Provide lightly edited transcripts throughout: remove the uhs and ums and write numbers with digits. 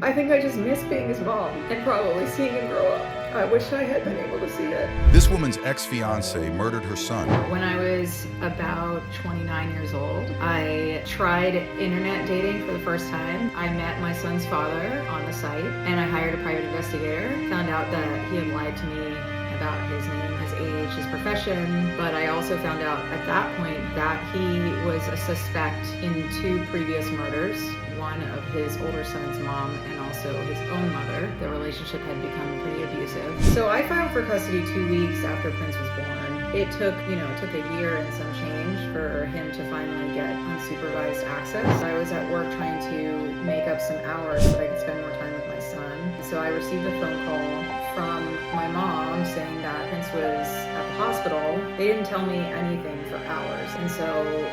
I think I just miss being his mom and probably seeing him grow up. I wish I had been able to see it. This woman's ex-fiancé murdered her son. When I was about 29 years old, I tried internet dating for the first time. I met my son's father on the site, and I hired a private investigator. Found out that he had lied to me about his name, his age, his profession, but I also found out at that point that he was a suspect in 2 previous murders, one of his older son's mom and also his own mother. The relationship had become pretty abusive. So I filed for custody 2 weeks after Prince was born. It took a year and some change for him to finally get unsupervised access. I was at work trying to make up some hours so that I could spend more time with my son. So I received a phone call from my mom saying that Prince was at the hospital. They didn't tell me anything for hours. And so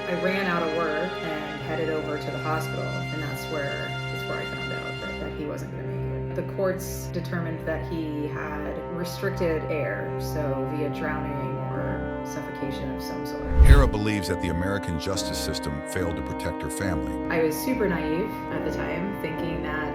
I ran out of work and headed over to the hospital. And that's where I found out that he wasn't going to make it. The courts determined that he had restricted air, so via drowning or suffocation of some sort. Hera believes that the American justice system failed to protect her family. I was super naive at the time, thinking that,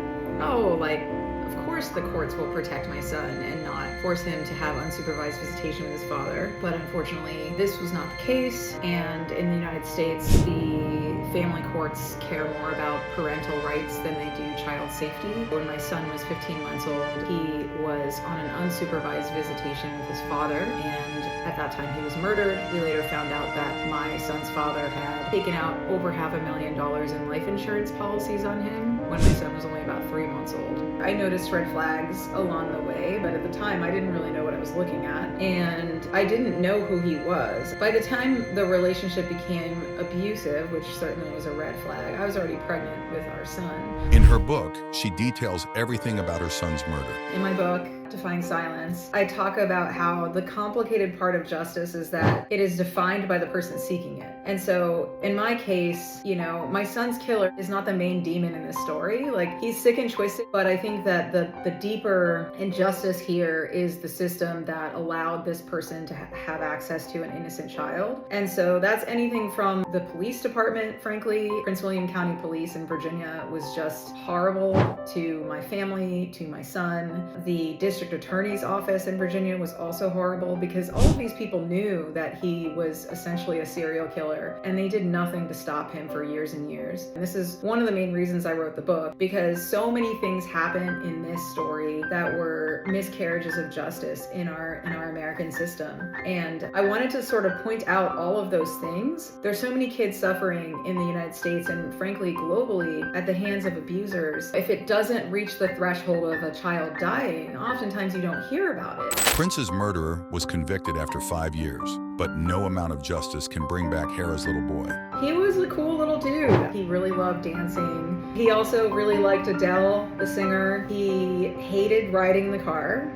of course the courts will protect my son and not force him to have unsupervised visitation with his father. But unfortunately, this was not the case. And in the United States, the family courts care more about parental rights than they do child safety. When my son was 15 months old, he was on an unsupervised visitation with his father. And at that time, he was murdered. We later found out that my son's father had taken out over $500,000 in life insurance policies on him when my son was only about 3 months old. I noticed red flags along the way, but at the time I didn't really know what I was looking at, and I didn't know who he was. By the time the relationship became abusive, which certainly was a red flag, I was already pregnant with our son. In her book, she details everything about her son's murder. In my book, Defying Silence, I talk about how the complicated part of justice is that it is defined by the person seeking it. And so in my case, my son's killer is not the main demon in this story. Like, he's sick and twisted, but I think that the deeper injustice here is the system that allowed this person to have access to an innocent child. And so that's anything from the police department, frankly. Prince William County Police in Virginia was just horrible to my family, to my son. The district attorney's office in Virginia was also horrible because all of these people knew that he was essentially a serial killer, and they did nothing to stop him for years and years. And this is one of the main reasons I wrote the book, because so many things happen in this story that were miscarriages of justice in our American system. And I wanted to sort of point out all of those things. There's so many kids suffering in the United States and frankly globally at the hands of abusers. If it doesn't reach the threshold of a child dying, oftentimes you don't hear about it. Prince's murderer was convicted after 5 years, but no amount of justice can bring back Hera's little boy. He was a cool little dude. He really loved dancing. He also really liked Adele, the singer. He hated riding the car.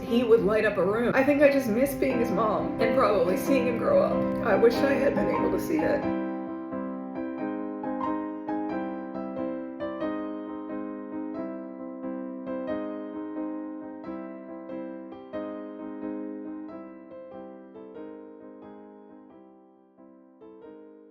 He would light up a room. I think I just miss being his mom and probably seeing him grow up. I wish I had been able to see it.